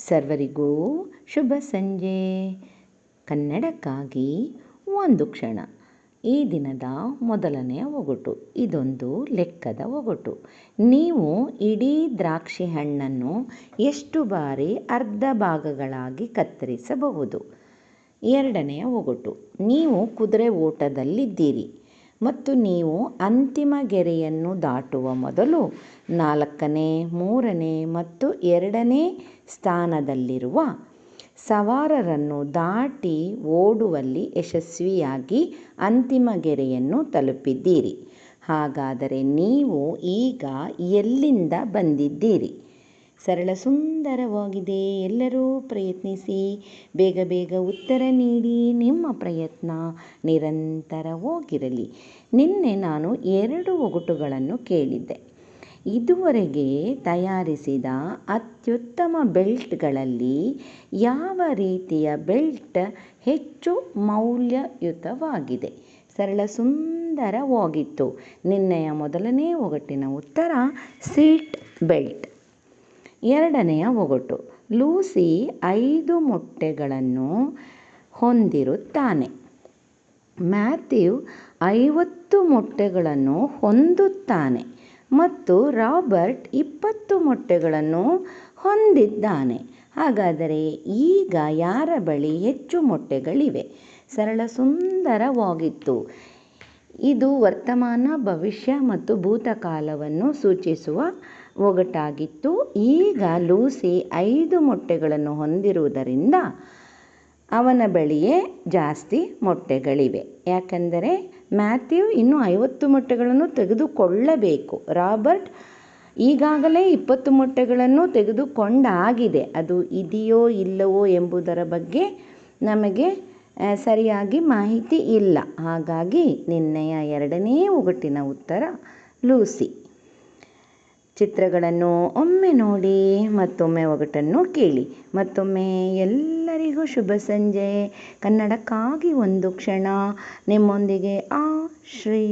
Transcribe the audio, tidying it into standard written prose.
ಸರ್ವರಿಗೂ ಶುಭ ಸಂಜೆ. ಕನ್ನಡಕ್ಕಾಗಿ ಒಂದು ಕ್ಷಣ. ಈ ದಿನದ ಮೊದಲನೆಯ ಒಗಟು. ಇದೊಂದು ಲೆಕ್ಕದ ಒಗಟು. ನೀವು ಇಡೀ ದ್ರಾಕ್ಷಿ ಹಣ್ಣನ್ನು ಎಷ್ಟು ಬಾರಿ ಅರ್ಧ ಭಾಗಗಳಾಗಿ ಕತ್ತರಿಸಬಹುದು? ಎರಡನೆಯ ಒಗಟು. ನೀವು ಕುದುರೆ ಓಟದಲ್ಲಿದ್ದೀರಿ ಮತ್ತು ನೀವು ಅಂತಿಮ ಗೆರೆಯನ್ನು ದಾಟುವ ಮೊದಲು 4ನೇ, 3ನೇ ಮತ್ತು 2ನೇ ಸ್ಥಾನದಲ್ಲಿರುವ ಸವಾರರನ್ನು ದಾಟಿ ಓಡುವಲ್ಲಿ ಯಶಸ್ವಿಯಾಗಿ ಅಂತಿಮ ಗೆರೆಯನ್ನು ತಲುಪಿದ್ದೀರಿ. ಹಾಗಾದರೆ ನೀವು ಈಗ ಎಲ್ಲಿಂದ ಬಂದಿದ್ದೀರಿ? ಸರಳ ಸುಂದರವಾಗಿದೆ. ಎಲ್ಲರೂ ಪ್ರಯತ್ನಿಸಿ. ಬೇಗ ಬೇಗ ಉತ್ತರ ನೀಡಿ. ನಿಮ್ಮ ಪ್ರಯತ್ನ ನಿರಂತರವಾಗಿರಲಿ. ನಿನ್ನೆ ನಾನು 2 ಒಗಟುಗಳನ್ನು ಕೇಳಿದ್ದೆ. ಇದುವರೆಗೆ ತಯಾರಿಸಿದ ಅತ್ಯುತ್ತಮ ಬೆಲ್ಟ್ಗಳಲ್ಲಿ ಯಾವ ರೀತಿಯ ಬೆಲ್ಟ್ ಹೆಚ್ಚು ಮೌಲ್ಯಯುತವಾಗಿದೆ? ಸರಳ ಸುಂದರವಾಗಿತ್ತು. ನಿನ್ನೆಯ ಮೊದಲನೇ ಒಗಟಿನ ಉತ್ತರ ಸೀಟ್ ಬೆಲ್ಟ್. ಎರಡನೆಯ ಒಗಟು. ಲೂಸಿ 5 ಮೊಟ್ಟೆಗಳನ್ನು ಹೊಂದಿರುತ್ತಾನೆ. ಮ್ಯಾಥ್ಯೂ 50 ಮೊಟ್ಟೆಗಳನ್ನು ಹೊಂದುತ್ತಾನೆ ಮತ್ತು ರಾಬರ್ಟ್ 20 ಮೊಟ್ಟೆಗಳನ್ನು ಹೊಂದಿದ್ದಾನೆ. ಹಾಗಾದರೆ ಈಗ ಯಾರ ಬಳಿ ಹೆಚ್ಚು ಮೊಟ್ಟೆಗಳಿವೆ? ಸರಳ ಸುಂದರವಾಗಿತ್ತು. ಇದು ವರ್ತಮಾನ, ಭವಿಷ್ಯ ಮತ್ತು ಭೂತಕಾಲವನ್ನು ಸೂಚಿಸುವ ಒಗಟಾಗಿತ್ತು. ಈಗ ಲೂಸಿ 5 ಮೊಟ್ಟೆಗಳನ್ನು ಹೊಂದಿರುವುದರಿಂದ ಅವನ ಬಳಿಯೇ ಜಾಸ್ತಿ ಮೊಟ್ಟೆಗಳಿವೆ. ಯಾಕೆಂದರೆ ಮ್ಯಾಥ್ಯೂ ಇನ್ನೂ 50 ಮೊಟ್ಟೆಗಳನ್ನು ತೆಗೆದುಕೊಳ್ಳಬೇಕು. ರಾಬರ್ಟ್ ಈಗಾಗಲೇ 20 ಮೊಟ್ಟೆಗಳನ್ನು ತೆಗೆದುಕೊಂಡಾಗಿದೆ. ಅದು ಇದೆಯೋ ಇಲ್ಲವೋ ಎಂಬುದರ ಬಗ್ಗೆ ನಮಗೆ ಸರಿಯಾಗಿ ಮಾಹಿತಿ ಇಲ್ಲ. ಹಾಗಾಗಿ ನಿನ್ನೆಯ 2ನೇ ಒಗಟಿನ ಉತ್ತರ ಲೂಸಿ. ಚಿತ್ರಗಳನ್ನು ಒಮ್ಮೆ ನೋಡಿ, ಮತ್ತೊಮ್ಮೆ ಒಗಟನ್ನು ಕೇಳಿ. ಮತ್ತೊಮ್ಮೆ ಎಲ್ಲರಿಗೂ ಶುಭ ಸಂಜೆ. ಕನ್ನಡಕ್ಕಾಗಿ ಒಂದು ಕ್ಷಣ. ನಿಮ್ಮೊಂದಿಗೆ ಶ್ರೀ.